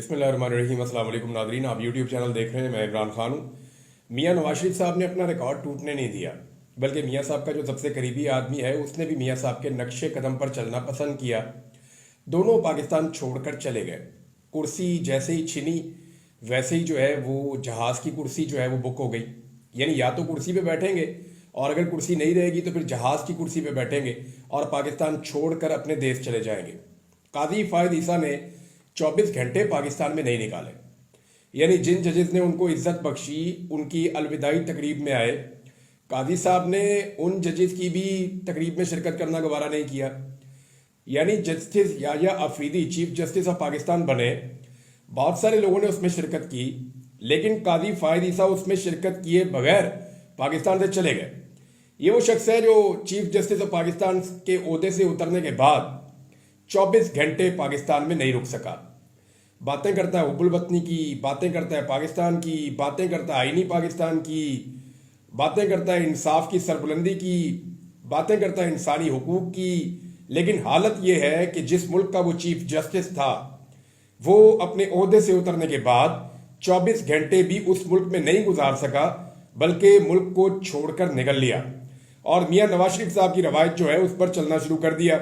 बिस्मिल्लाहिर्रहमानिर्रहीम। अस्सलाम वालेकुम नादरीन, आप यूट्यूब चैनल देख रहे हैं। मैं इमरान खान हूँ। मियाँ नवाज शरीफ साहब ने अपना रिकॉर्ड टूटने नहीं दिया, बल्कि मियाँ साहब का जो सबसे करीबी आदमी है उसने भी मियाँ साहब के नक्शे कदम पर चलना पसंद किया। दोनों पाकिस्तान छोड़कर चले गए। कुर्सी जैसे ही छिनी वैसे ही जो है वो जहाज़ की कुर्सी जो है वो बुक हो गई। यानी या तो कुर्सी पे बैठेंगे और अगर कुर्सी नहीं रहेगी तो फिर जहाज़ की कुर्सी पे बैठेंगे और पाकिस्तान छोड़कर अपने देश चले जाएंगे। काजी फायद ईसा ने 24 घंटे पाकिस्तान में नहीं निकाले। यानी जिन जजेस ने उनको इज्जत बख्शी, उनकी अलविदाई तकरीब में आए, काजी साहब ने उन जजेस की भी तकरीब में शिरकत करना गवारा नहीं किया। यानी justice Yahya Afridi chief justice of Pakistan बने, बहुत सारे लोगों ने उसमें शिरकत की, लेकिन काजी फायद ईसा उसमें शिरकत किए बगैर पाकिस्तान से चले गए। ये वो शख्स है जो चीफ जस्टिस ऑफ पाकिस्तान के ओहदे से उतरने के बाद 24 घंटे पाकिस्तान में नहीं रुक सका। बातें करता है हुब्बुल वतनी की, बातें करता है पाकिस्तान की, बातें करता है आईनी पाकिस्तान की, बातें करता है इंसाफ की सरबुलंदी की, बातें करता है इंसानी हुकूक की। लेकिन हालत यह है कि जिस मुल्क का वो चीफ जस्टिस था वो अपने ओहदे से उतरने के बाद 24 घंटे भी उस मुल्क में नहीं गुजार सका, बल्कि मुल्क को छोड़कर निकल लिया और मियाँ नवाज शरीफ साहब की रवायत जो है उस पर चलना शुरू कर दिया।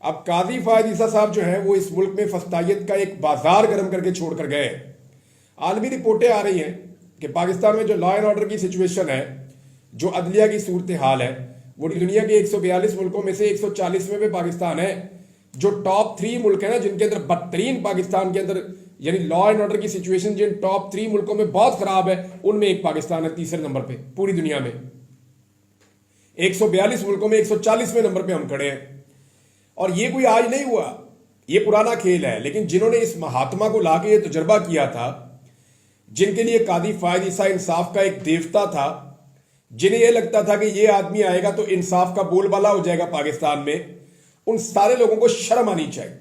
अब काजी फायद ईसा साहब जो है वो इस मुल्क में फस्तायत का एक बाजार गर्म करके छोड़ कर गए। आलमी रिपोर्टें आ रही हैं कि पाकिस्तान में जो लॉ एंड ऑर्डर की सिचुएशन है, जो अदलिया की सूरत हाल है, वो दुनिया के 142 मुल्कों में से 140वें में पाकिस्तान है। जो टॉप 3 मुल्क है ना, जिनके अंदर बदतरीन पाकिस्तान के अंदर यानी लॉ एंड ऑर्डर की सिचुएशन जिन टॉप 3 मुल्कों में बहुत खराब है, उनमें एक पाकिस्तान है तीसरे नंबर पे पूरी दुनिया में। 142 मुल्कों में 140वें नंबर पे हम खड़े हैं। और ये कोई आज नहीं हुआ, ये पुराना खेल है। लेकिन जिन्होंने इस महात्मा को लाके ये तजर्बा किया था, जिनके लिए कादी फायद ईसा इंसाफ का एक देवता था, जिन्हें यह लगता था कि ये आदमी आएगा तो इंसाफ का बोलबाला हो जाएगा पाकिस्तान में, उन सारे लोगों को शर्म आनी चाहिए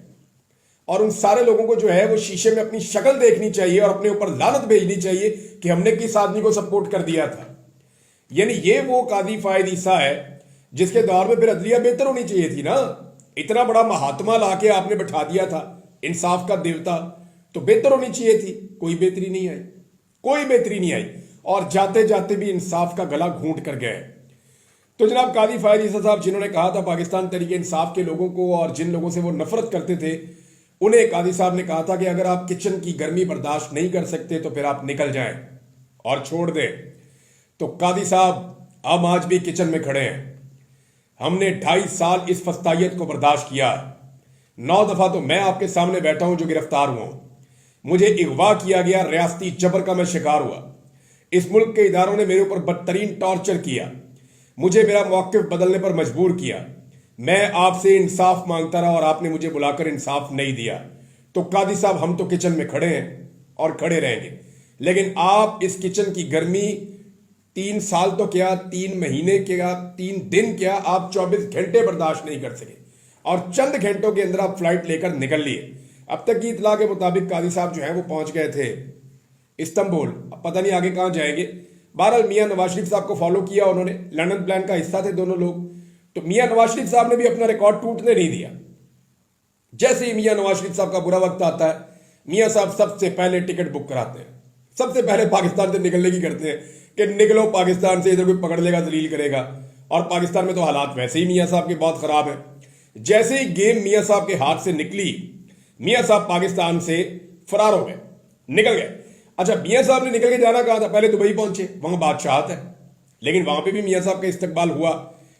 और उन सारे लोगों को जो है वो शीशे में अपनी शक्ल देखनी चाहिए और अपने ऊपर लानत भेजनी चाहिए कि हमने किस आदमी को सपोर्ट कर दिया था। यानी ये वो कादी फायद ईसा है जिसके दौर में फिर अदलिया बेहतर होनी चाहिए थी ना। इतना बड़ा महात्मा लाके आपने बैठा दिया था, इंसाफ का देवता, तो बेहतर होनी चाहिए थी। कोई बेहतरी नहीं आई, कोई बेहतरी नहीं आई और जाते जाते भी इंसाफ का गला घूंट कर गए। तो जनाब कादी फायद ईसा साहब जिन्होंने कहा था पाकिस्तान तरीके इंसाफ के लोगों को, और जिन लोगों से वो नफरत करते थे, उन्हें कादी साहब ने कहा था कि अगर आप किचन की गर्मी बर्दाश्त नहीं कर सकते तो फिर आप निकल जाएं और छोड़ दें। तो कादी साहब हम आज भी किचन में खड़े हैं। हमने 2.5 साल इस फस्तायत को बर्दाश्त किया। 9 दफा तो मैं आपके सामने बैठा हूं जो गिरफ्तार हुआ हूं। मुझे अगवा किया गया, रियासती जबर का मैं शिकार हुआ। इस मुल्क के इदारों ने मेरे ऊपर बदतरीन टॉर्चर किया, मुझे मेरा मौक़िफ़ बदलने पर मजबूर किया। मैं आपसे इंसाफ मांगता रहा और आपने मुझे बुलाकर इंसाफ नहीं दिया। तो कादी साहब हम तो किचन में खड़े हैं और खड़े रहेंगे, लेकिन आप इस किचन की गर्मी 3 साल तो क्या, 3 महीने क्या, 3 दिन क्या, आप 24 घंटे बर्दाश्त नहीं कर सके और चंद घंटों के अंदर आप फ्लाइट लेकर निकल लिए। अब तक की इतला के मुताबिक कादी साहब जो है वो पहुंच गए थे इस्तांबुल। अब पता नहीं आगे कहां जाएंगे। बहरहाल मियाँ नवाज शरीफ साहब को फॉलो किया उन्होंने, लंदन प्लान का हिस्सा थे दोनों लोग। तो मियाँ नवाज शरीफ साहब ने भी अपना रिकॉर्ड टूटने नहीं दिया। जैसे ही मियाँ नवाज शरीफ साहब का बुरा वक्त आता है, मियाँ साहब सबसे पहले टिकट बुक कराते हैं, सबसे पहले पाकिस्तान से निकलने की करते हैं कि निकलो पाकिस्तान से, इधर कोई पकड़ लेगा, दलील करेगा। और पाकिस्तान में तो हालात वैसे ही मियाँ साहब के बहुत खराब है। जैसे ही गेम मियाँ साहब के हाथ से निकली, मियाँ साहब पाकिस्तान से फरार हो गए, निकल गए। अच्छा, मियाँ साहब ने निकल के जाना कहा था, पहले दुबई पहुंचे, वहां बादशाहत है, लेकिन वहां पे भी मियाँ साहब का इस्तकबाल हुआ।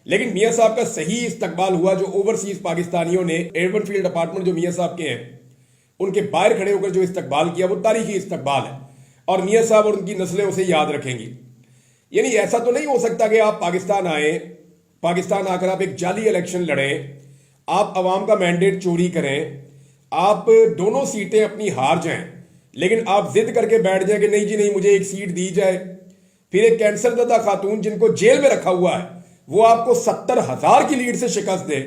लेकिन मियाँ साहब का सही इस्तकबाल हुआ जो ओवरसीज पाकिस्तानियों ने, एयरवन फील्ड अपार्टमेंट जो मियाँ साहब के हैं, उनके बाहर खड़े होकर जो इस्तकबाल किया, वो तारीखी इस्तकबाल है और मियाँ साहब और उनकी नस्लें उसे याद रखेंगी। यानी ऐसा तो नहीं हो सकता कि आप पाकिस्तान आए, पाकिस्तान आकर आप एक जाली इलेक्शन लड़ें, आप अवाम का मैंडेट चोरी करें, आप दोनों सीटें अपनी हार जाएं, लेकिन आप जिद करके बैठ जाए कि नहीं जी नहीं, मुझे एक सीट दी जाए। फिर एक कैंसर ज़दा खातून जिनको जेल में रखा हुआ है, वो आपको 70,000 की लीड से शिकस्त दे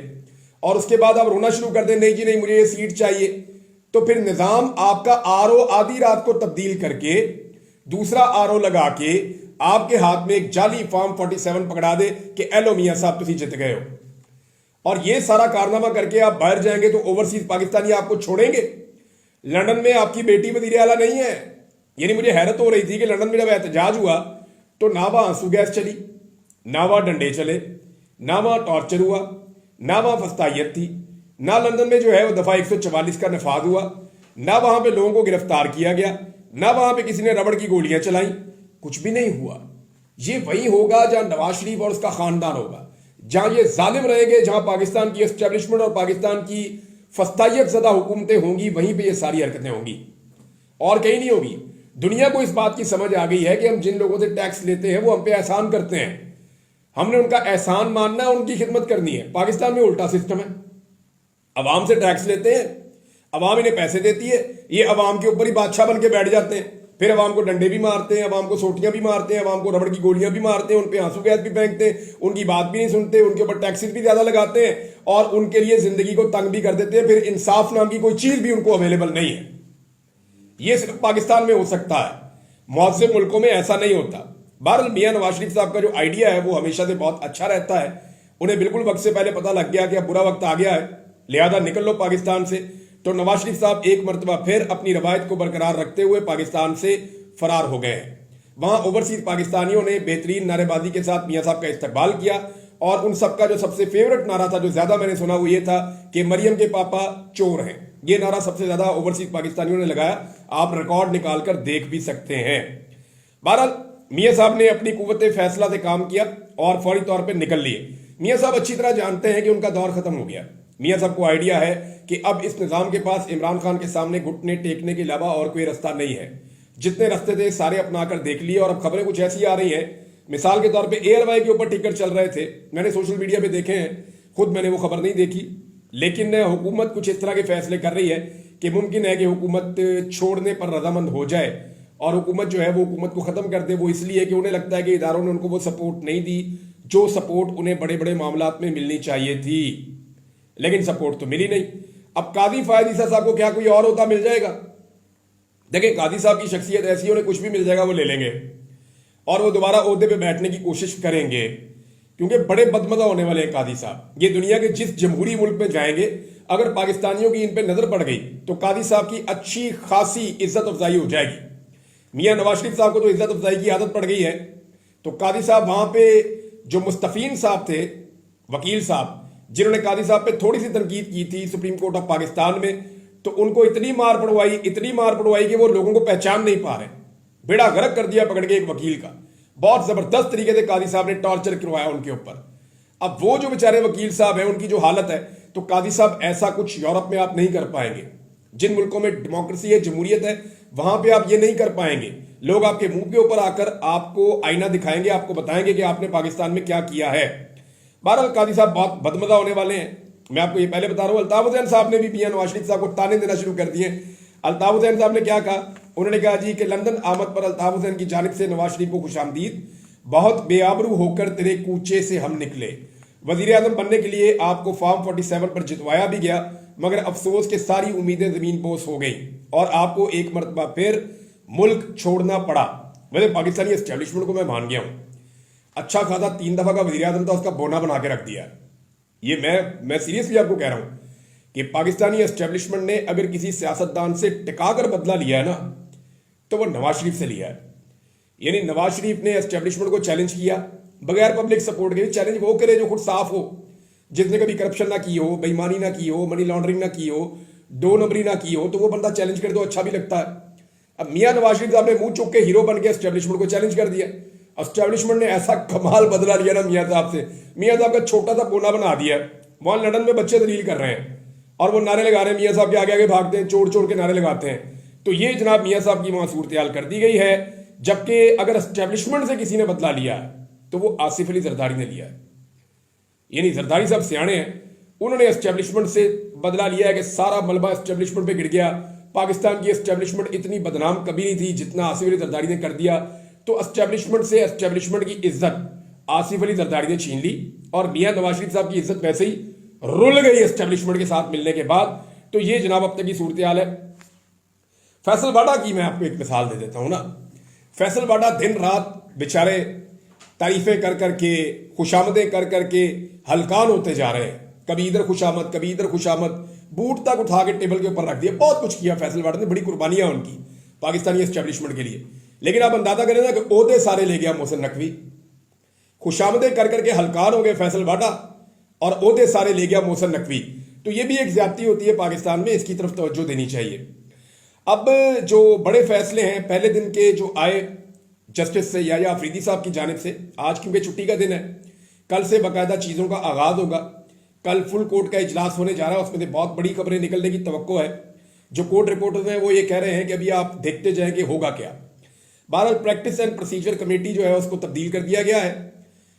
और उसके बाद आप रोना शुरू कर दें, नहीं जी नहीं, मुझे ये सीट चाहिए। तो फिर निजाम आपका आरओ आधी रात को तब्दील करके दूसरा आरओ लगा के आपके हाथ में एक जाली फॉर्म 47 पकड़ा दे कि एलो मियाँ साहब तुम जीत गए हो। और ये सारा कारनामा करके आप बाहर जाएंगे तो ओवरसीज पाकिस्तानी आपको छोड़ेंगे? लंदन में आपकी बेटी वजीर आला नहीं है। यानी मुझे हैरत हो रही थी कि लंदन में जब एहतजाज हुआ तो ना वहां आंसू गैस चली, ना वहां डंडे चले, ना वहां टॉर्चर हुआ, ना वहां फस्तायत थी, ना लंदन में जो है वो दफा 144 का नफाज हुआ, ना वहां पे लोगों को गिरफ्तार किया गया, ना वहां पे किसी ने रबड़ की गोलियां चलाई, कुछ भी नहीं हुआ। ये वही होगा जहां नवाज शरीफ और उसका खानदान होगा, जहां ये जालिम रहेंगे, जहां पाकिस्तान की एस्टेब्लिशमेंट और पाकिस्तान की फस्तायत ज़दा हुकूमतें होंगी, वहीं पे ये सारी हरकतें होंगी और कहीं नहीं होगी। दुनिया को इस बात की समझ आ गई है कि हम जिन लोगों से टैक्स लेते हैं वो हम पे एहसान करते हैं, हमने उनका एहसान मानना है, उनकी खिदमत करनी है। पाकिस्तान में उल्टा सिस्टम है, अवाम से टैक्स लेते हैं, अवाम इन्हें पैसे देती है, ये अवाम के ऊपर ही बादशाह बन के बैठ जाते हैं, फिर अवाम को डंडे भी मारते हैं, अवाम को सोटियां भी मारते हैं, अवाम को रबड़ की गोलियां भी मारते हैं, उन पे आंसू गैस भी फेंकते हैं, उनकी बात भी नहीं सुनते, उनके ऊपर टैक्सेस भी ज्यादा लगाते हैं और उनके लिए जिंदगी को तंग भी कर देते हैं। फिर इंसाफ नाम की कोई चीज भी उनको अवेलेबल नहीं है। ये सिर्फ पाकिस्तान में हो सकता है, मुअज़्ज़म मुल्कों में ऐसा नहीं होता। बहरहाल मियां नवाज शरीफ साहब का जो आइडिया है वो हमेशा से बहुत अच्छा रहता है। उन्हें बिल्कुल वक्त से पहले पता लग गया कि अब बुरा वक्त आ गया है, लिहाजा निकल लो पाकिस्तान से। तो नवाज शरीफ साहब एक मरतबा फिर अपनी रवायत को बरकरार रखते हुए पाकिस्तान से फरार हो गए हैं। वहां ओवरसीज पाकिस्तानियों ने बेहतरीन नारेबाजी के साथ मियां साहब का इस्तकबाल किया और उन सबका जो सबसे फेवरेट नारा था, जो ज्यादा मैंने सुना, वो ये था कि मरियम के पापा चोर हैं। ये नारा सबसे ज्यादा ओवरसीज पाकिस्तानियों ने लगाया, आप रिकॉर्ड निकाल कर देख भी सकते हैं। बहरहाल मियां साहब ने अपनी कुव्वत फैसला से काम किया और फौरी तौर पर निकल लिए। मियां साहब अच्छी तरह जानते हैं कि उनका दौर खत्म हो गया। मियां साहब को आइडिया है कि अब इस निजाम के पास इमरान खान के सामने घुटने टेकने के अलावा और कोई रास्ता नहीं है। जितने रास्ते थे सारे अपना कर देख लिए और अब खबरें कुछ ऐसी आ रही हैं, मिसाल के तौर पे एयरवाई के ऊपर टिकट चल रहे थे, मैंने सोशल मीडिया पे देखे हैं, खुद मैंने वो खबर नहीं देखी, लेकिन हुकूमत कुछ इस तरह के फैसले कर रही है कि मुमकिन है कि हुकूमत छोड़ने पर रजामंद हो जाए और हुकूमत जो है वो हुकूमत को खत्म कर दे। वो इसलिए कि उन्हें लगता है कि इदारों ने उनको वो सपोर्ट नहीं दी जो सपोर्ट उन्हें बड़े बड़े मामलात में मिलनी चाहिए थी, लेकिन सपोर्ट तो मिली नहीं। अब काजी फायद ईसा साहब को क्या कोई और होता मिल जाएगा? देखिए, काजी साहब की शख्सियत ऐसी, उन्हें कुछ भी मिल जाएगा वो ले लेंगे और वो दोबारा ओहदे पे बैठने की कोशिश करेंगे, क्योंकि बड़े बदमजा होने वाले हैं काजी साहब। ये दुनिया के जिस जमहूरी मुल्क में जाएंगे, अगर पाकिस्तानियों की इन पे नजर पड़ गई तो काजी साहब की अच्छी खासी इज्जत अफजाई हो जाएगी। मियां नवाज शरीफ साहब को तो इज्जत अफजाई की आदत पड़ गई है, तो काजी साहब वहां पे जो मुस्तफीन साहब थे, वकील साहब, जिन्होंने काजी साहब पे थोड़ी सी तनकीद की थी सुप्रीम कोर्ट ऑफ पाकिस्तान में, तो उनको इतनी मार पड़वाई कि वो लोगों को पहचान नहीं पा रहे। बेड़ा गर्क कर दिया पकड़ के एक वकील का, बहुत जबरदस्त तरीके से काजी साहब ने टॉर्चर करवाया उनके ऊपर। अब वो जो बेचारे वकील साहब हैं, उनकी जो हालत है, तो काजी साहब ऐसा कुछ यूरोप में आप नहीं कर पाएंगे। जिन मुल्कों में डेमोक्रेसी है, जमहूरियत है, वहां पे आप ये नहीं कर पाएंगे। लोग आपके मुंह के ऊपर आकर आपको आईना दिखाएंगे, आपको बताएंगे कि आपने पाकिस्तान में क्या किया है। बहरहाल काजी साहब बहुत बदमजा होने वाले हैं, मैं आपको ये पहले बता रहा हूं। अल्ताफ हुसैन साहब ने भी मियां नवाज शरीफ साहब को ताने देना शुरू कर दिए। अल्ताफ हुसैन साहब ने क्या कहा? उन्होंने कहा जी कि लंदन आमद पर अल्ताफ हुसैन की जानिब से नवाज शरीफ को खुशामदीद, बहुत बेआबरू होकर तेरे कूचे से हम निकले। वजीर आजम बनने के लिए आपको फॉर्म 47 पर जितवाया भी गया, मगर अफसोस के सारी उम्मीदें जमीन बोस हो गई और आपको एक मरतबा फिर मुल्क छोड़ना पड़ा। वैसे पाकिस्तानी एस्टेब्लिशमेंट को मैं मान गया हूं, अच्छा खासा 3 दफा का वजीर आजम था, उसका बोना बना के रख दिया। ये मैं सीरियसली आपको कह रहा हूं कि पाकिस्तानी एस्टेब्लिशमेंट ने अगर किसी सियासतदान से टिकाकर बदला लिया है ना, तो वो नवाज शरीफ से लिया है। यानी नवाज शरीफ ने एस्टेब्लिशमेंट को चैलेंज किया बगैर पब्लिक सपोर्ट के। चैलेंज वो करे जो खुद साफ हो, जिसने कभी करप्शन ना की हो, बेईमानी ना की हो, मनी लॉन्ड्रिंग ना की हो, 2 नंबरी ना की हो, तो वो बंदा चैलेंज कर दो, अच्छा भी लगता है। अब मियां नवाज शरीफ साहब ने मुंह चुक के हीरो बन के एस्टेब्लिशमेंट को चैलेंज कर दिया। एस्टेब्लिशमेंट ने ऐसा कमाल बदला लिया ना मियां साहब से, मियां साहब का छोटा सा कोना बना दिया। वहां लंदन में बच्चे दलील कर रहे हैं और वो नारे लगा रहे हैं, मियां साहब के आगे आगे भागते हैं, चोर चोर के नारे लगाते हैं। तो ये जनाब मियां साहब की वहां सूरत हाल कर दी गई है। जबकि अगर एस्टेब्लिशमेंट से किसी ने बदला लिया तो वो आसिफ अली जरदारी ने लिया है। यानी जरदारी साहब सियाणे हैं, उन्होंने एस्टेब्लिशमेंट से बदला लिया है कि सारा मलबा एस्टेब्लिशमेंट पे गिर गया। पाकिस्तान की एस्टेब्लिशमेंट इतनी बदनाम कभी नहीं थी जितना आसिफ अली जरदारी ने कर दिया। तो एस्टेब्लिशमेंट से एस्टेब्लिशमेंट की इज्जत आसिफ अली जरदारी ने छीन ली और मियां नवाज शरीफ साहब की इज्जत वैसे ही रुल गई एस्टेब्लिशमेंट के साथ मिलने के बाद। तो ये जनाब अब तक की सूरत हाल है। फैसल बाडा की मैं आपको एक मिसाल दे देता हूं ना। फैसल बाडा दिन रात बेचारे तारीफें कर करके, खुशामदें कर करके हलकान होते जा रहे हैं। कभी इधर खुशामद, कभी इधर खुशामद, बूट तक उठा के टेबल के ऊपर रख दिया, बहुत कुछ किया फैसल वाटर ने, बड़ी कुर्बानियां उनकी पाकिस्तानी एस्टेब्लिशमेंट के लिए। लेकिन आप अंदाजा करें ना कि ओहदे सारे ले गया मोहसिन नकवी, खुशामदे कर करके हलकार हो गए फैसल वाडा और ओहदे सारे ले गया मोहसिन नकवी। तो ये भी एक ज्यादती होती है पाकिस्तान में, इसकी तरफ तवज्जो देनी चाहिए। अब जो बड़े फैसले हैं पहले दिन के जो आए जस्टिस याया अफरीदी साहब की जानिब से, आज क्योंकि छुट्टी का दिन है, कल से बाकायदा चीज़ों का आगाज़ होगा। कल फुल कोर्ट का इजलास होने जा रहा है, उसमें से बहुत बड़ी खबरें निकलने की तवक्को है। जो कोर्ट रिपोर्टर्स हैं वो ये कह रहे हैं कि अभी आप देखते जाएं कि होगा क्या। बहरहाल प्रैक्टिस एंड प्रोसीजर कमेटी जो है उसको तब्दील कर दिया गया है।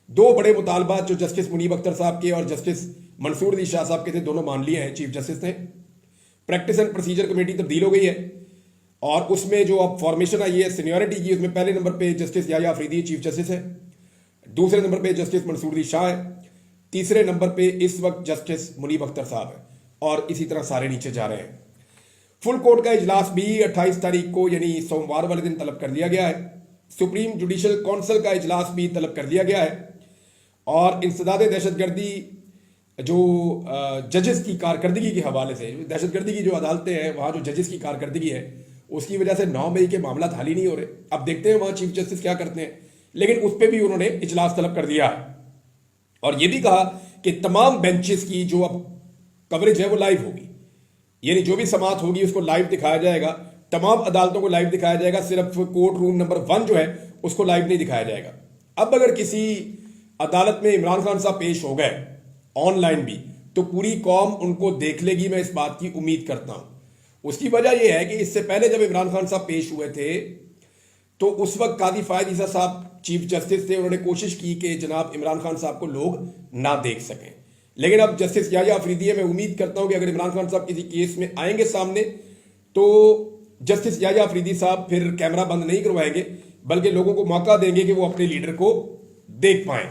दो बड़े मुतालबात जो जस्टिस मुनीब अख्तर साहब के और जस्टिस मंसूर अली शाह साहब के थे, दोनों मान लिए हैं चीफ जस्टिस ने। प्रैक्टिस एंड प्रोसीजर कमेटी तब्दील हो गई है और उसमें जो अब फॉर्मेशन आई है सीनियरिटी की, उसमें पहले नंबर पे justice Yahya Afridi chief justice है, दूसरे नंबर पे जस्टिस मंसूर अली शाह है, तीसरे नंबर पे इस वक्त जस्टिस मुनीब अख्तर साहब है, और इसी तरह सारे नीचे जा रहे हैं। फुल कोर्ट का इजलास भी 28 तारीख को यानी सोमवार वाले दिन तलब कर दिया गया है। सुप्रीम जुडिशल काउंसिल का इजलास भी तलब कर दिया गया है और इंसदाद दहशतगर्दी जो जजेस की कारकर्दगी के हवाले से, दहशतगर्दी की जो अदालतें हैं वहाँ जो जजेस की कारकर्दगी है उसकी वजह से 9 मई के मामला हल ही नहीं हो रहे। अब देखते हैं वहाँ चीफ जस्टिस क्या करते हैं, लेकिन उस पर भी उन्होंने इजलास तलब कर दिया है और ये भी कहा कि तमाम बेंचेस की जो अब कवरेज है वो लाइव होगी, यानी जो भी समाअत होगी उसको लाइव दिखाया जाएगा, तमाम अदालतों को लाइव दिखाया जाएगा, सिर्फ कोर्ट रूम नंबर 1 जो है उसको लाइव नहीं दिखाया जाएगा। अब अगर किसी अदालत में इमरान खान साहब पेश हो गए ऑनलाइन भी, तो पूरी कौम उनको देख लेगी, मैं इस बात की उम्मीद करता हूं। उसकी वजह यह है कि इससे पहले जब इमरान खान साहब पेश हुए थे तो उस वक्त कादी फायद ईसा साहब चीफ जस्टिस थे, उन्होंने कोशिश की कि जनाब इमरान खान साहब को लोग ना देख सकें। लेकिन अब जस्टिस याया अफरीदी है, मैं उम्मीद करता हूं कि अगर इमरान खान साहब किसी केस में आएंगे सामने तो जस्टिस याया अफरीदी साहब फिर कैमरा बंद नहीं करवाएंगे, बल्कि लोगों को मौका देंगे कि वो अपने लीडर को देख पाएं।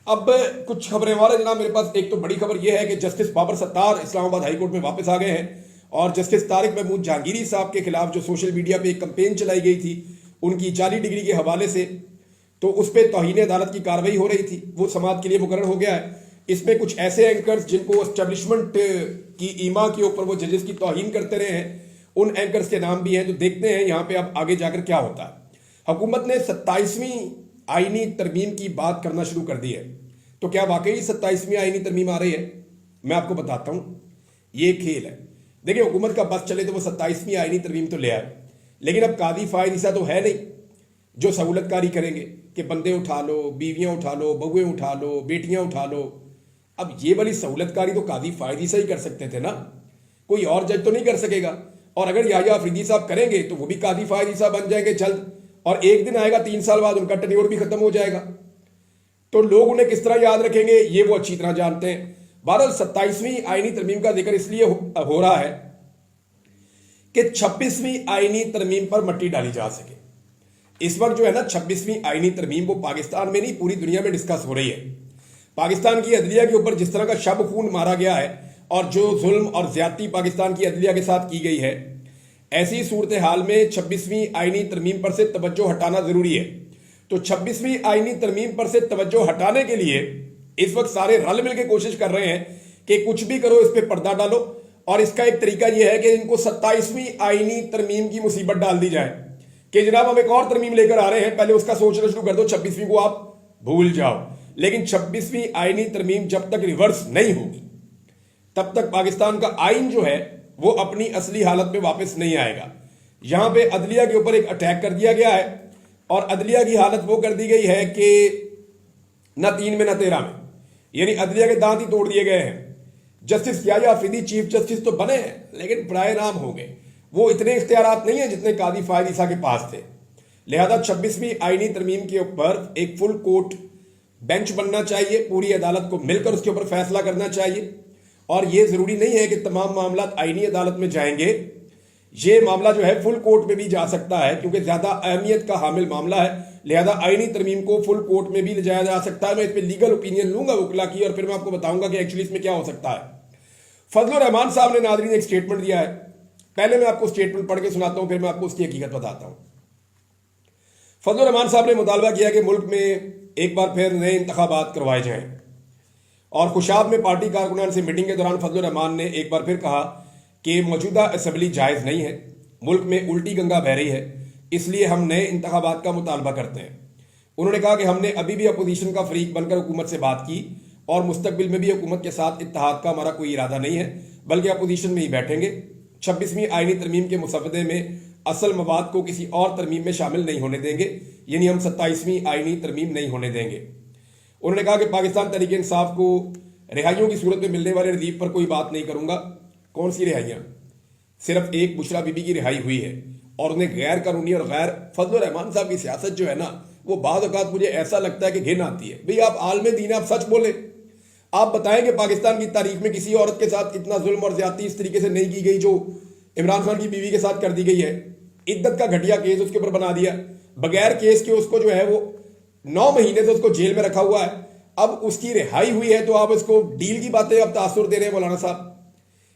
अब कुछ खबरें और हैं जनाब मेरे पास। एक तो बड़ी खबर यह है कि justice Babar Sattar Islamabad high court में वापस आ गए हैं और जस्टिस तारिक महमूद जहांगीरी साहब के खिलाफ जो सोशल मीडिया पे एक कंपेन चलाई गई थी उनकी 40 डिग्री के हवाले से, तो उस पर तौहीन अदालत की कार्रवाई हो रही थी, वो समाअत के लिए मुकर्रर हो गया है। इसमें कुछ ऐसे एंकर्स जिनको एस्टेब्लिशमेंट की ईमा के ऊपर वो जजेस की तौहीन करते रहे हैं, उन एंकर्स के नाम भी हैं। तो देखते हैं यहाँ पे अब आगे जाकर क्या होता है। हुकूमत ने 27वीं आईनी तरमीम की बात करना शुरू कर दी है, तो क्या वाकई 27वीं आईनी तरमीम आ रही है? मैं आपको बताता हूं, ये खेल है। देखिए हुकूमत का बस चले तो वो 27वीं आईनी तरमीम तो ले आए, लेकिन अब कादी फायद ईसा तो है नहीं जो सहूलतकारी करेंगे कि बंदे उठा लो, बीवियां उठा लो, बहुएं उठा लो, बेटियां उठा लो। अब ये वाली सहूलतकारी तो कादी फायद ईसा ही कर सकते थे ना, कोई और जज तो नहीं कर सकेगा। और अगर याया अफरीदी साहब करेंगे तो वो भी कादी फायद ईसा बन जाएंगे जल्द, और एक दिन आएगा 3 साल बाद उनका टेन्योर भी खत्म हो जाएगा। तो लोग उन्हें किस तरह याद रखेंगे ये वो अच्छी तरह जानते हैं। बहरहाल 27वीं आईनी तरमीम का जिक्र इसलिए हो रहा है कि 26वीं आईनी तरमीम पर मट्टी डाली जा सके। इस वक्त जो है ना 26वीं आईनी तरमीम वो पाकिस्तान में नहीं पूरी दुनिया में डिस्कस हो रही है। पाकिस्तान की अदलिया के ऊपर जिस तरह का शब खून मारा गया है और जो जुल्म और ज्यादती पाकिस्तान की अदलिया के साथ की गई है, ऐसी सूरत हाल में 26वीं आईनी तरमीम पर से तवज्जो हटाना जरूरी है। तो 26वीं आईनी तरमीम पर से तवज्जो हटाने के लिए इस वक्त सारे रल मिल के कोशिश कर रहे हैं कि कुछ भी करो इस पर पर्दा डालो, और इसका एक तरीका यह है कि इनको 27वीं आईनी तरमीम की मुसीबत डाल दी जाए कि जनाब हम एक और तरमीम लेकर आ रहे हैं, पहले उसका सोचना शुरू कर दो, 26वीं को आप भूल जाओ। लेकिन 26वीं आईनी तरमीम जब तक रिवर्स नहीं होगी तब तक पाकिस्तान का आइन जो है वो अपनी असली हालत में वापस नहीं आएगा। यहां पे अदलिया के ऊपर एक अटैक कर दिया गया है और अदलिया की हालत वो कर दी गई है कि न 3 में न 13 में, यानी अदलिया के दांत ही तोड़ दिए गए हैं। Justice Yahya Afridi chief justice तो बने हैं लेकिन बराए नाम हो गए, वो इतने इख्तियारात नहीं है जितने कादी फायद ईसा के पास थे। लिहाजा 26वीं आईनी तरमीम के ऊपर एक फुल कोर्ट बेंच बनना चाहिए, पूरी अदालत को मिलकर उसके ऊपर फैसला करना चाहिए। और ये जरूरी नहीं है कि तमाम मामला आईनी अदालत में जाएंगे, ये मामला जो है फुल कोर्ट में भी जा सकता है क्योंकि ज्यादा अहमियत का हामिल मामला है। लिहाजा आईनी तरमीम को फुल कोर्ट में भी ले जाया जा सकता है। मैं इस पर लीगल ओपिनियन लूंगा वकला की और फिर मैं आपको बताऊंगा कि एक्चुअली इसमें क्या हो सकता है। फजलुर रहमान साहब ने नादरीन एक स्टेटमेंट दिया है, पहले मैं आपको स्टेटमेंट पढ़ के सुनाता हूं, फिर मैं आपको उसकी हकीकत बताता हूं। फजलुर रहमान साहब ने मुतालबा किया कि मुल्क में एक बार फिर नए इंतखाबात करवाए जाएं, और खुशाब में पार्टी कारकुनान से मीटिंग के दौरान फजलुर रहमान ने एक बार फिर कहा कि मौजूदा असम्बली जायज़ नहीं है, मुल्क में उल्टी गंगा बह रही है, इसलिए हम नए इंतखाबात का मुतालबा करते हैं। उन्होंने कहा कि हमने अभी भी अपोजिशन का फरीक बनकर हुकूमत से बात की और मुस्तकबिल में भी हुकूमत के साथ इत्तेहाद का हमारा कोई इरादा नहीं है, बल्कि अपोजिशन में ही बैठेंगे। 26वीं आईनी तरमीम के मुसवदे में असल मवाद को किसी और तरमीम में शामिल नहीं होने देंगे, यानी हम 27वीं आईनी तरमीम नहीं होने देंगे। उन्होंने कहा कि पाकिस्तान तहरीक इंसाफ को रिहाइयों की सूरत में मिलने वाले रिलीफ पर कोई बात नहीं करूंगा। कौन सी रिहाइयाँ? सिर्फ एक बुशरा बीबी की रिहाई हुई है और उन्हें गैर कानूनी और गैर फजल रहमान साहब की सियासत जो है ना, वो बाद औक़ात मुझे ऐसा लगता है कि घिन आती है। भाई आप आलम दीन, आप सच बोले, आप बताएं कि पाकिस्तान की तारीख में किसी औरत के साथ इतना जुल्म और ज्यादती इस तरीके से नहीं की गई जो इमरान खान की बीवी के साथ कर दी गई है। इद्दत का घटिया केस उसके ऊपर बना दिया, बगैर केस के उसको जो है वो 9 महीने से उसको जेल में रखा हुआ है। अब उसकी रिहाई हुई है तो आप उसको डील की बातें अब तासुर दे रहे हैं। मौलाना साहब,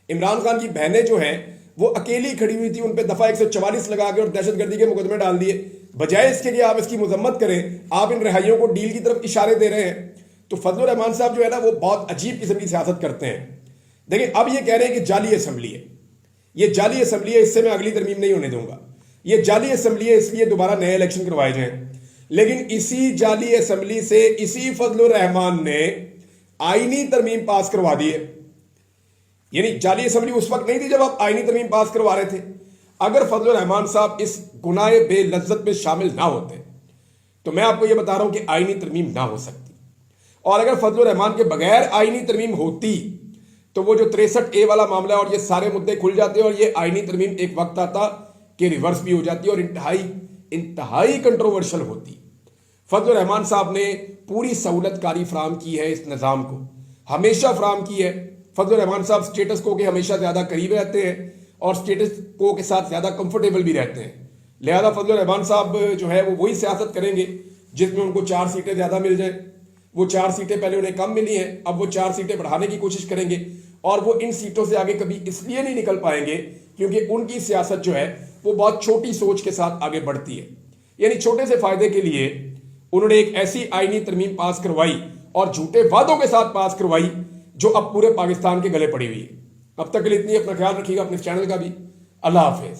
इमरान खान की बहनें जो हैं वो अकेली खड़ी हुई थी, उन पर दफा 144 लगा के और दहशतगर्दी के मुकदमे डाल दिए। बजाय इसके कि आप इसकी मजम्मत करें, आप इन रिहाइयों को डील की तरफ इशारे दे रहे हैं। तो फजल रहमान साहब जो है ना वो बहुत अजीब किस्म की सियासत करते हैं। देखिए, अब ये कह रहे हैं कि जाली असम्बली है, ये जाली असम्बली है, इससे मैं अगली तरमीम नहीं होने दूंगा। ये जाली असम्बली है, इसलिए दोबारा नए इलेक्शन करवाए जाएं। लेकिन इसी जाली असम्बली से इसी फजल रहमान ने आईनी तरमीम पास करवा दी है। यानी जाली असम्बली उस वक्त नहीं थी जब आप आईनी तरमीम पास करवा रहे थे। अगर फजल रहमान साहब इस गुनाह बेलज्जत में शामिल ना होते तो मैं आपको यह बता रहा हूं कि आईनी तरमीम ना हो सकती। और अगर फजल रहमान के बगैर आईनी तरमीम होती तो वो जो 63A वाला मामला है और ये सारे मुद्दे खुल जाते और ये आईनी तरमीम एक वक्त आता कि रिवर्स भी हो जाती और इंतहाई कंट्रोवर्शियल होती। फजल रहमान साहब ने पूरी सहूलतकारी फराम की है, इस निज़ाम को हमेशा फराम की है। फजल रहमान साहब स्टेटस को के हमेशा ज्यादा करीब रहते हैं और स्टेटस को के साथ ज्यादा कंफर्टेबल भी रहते हैं। लिहाजा फजल रहमान साहब जो है वो वही सियासत करेंगे जिसमें उनको 4 सीटें ज्यादा मिल जाए। वो 4 सीटें पहले उन्हें कम मिली हैं, अब वो 4 सीटें बढ़ाने की कोशिश करेंगे और वो इन सीटों से आगे कभी इसलिए नहीं निकल पाएंगे क्योंकि उनकी सियासत जो है वो बहुत छोटी सोच के साथ आगे बढ़ती है। यानी छोटे से फायदे के लिए उन्होंने एक ऐसी आईनी तरमीम पास करवाई और झूठे वादों के साथ पास करवाई जो अब पूरे पाकिस्तान के गले पड़ी हुई है। अब तक के लिए इतनी, अपना ख्याल रखिएगा, अपने चैनल का भी। अल्लाह हाफिज।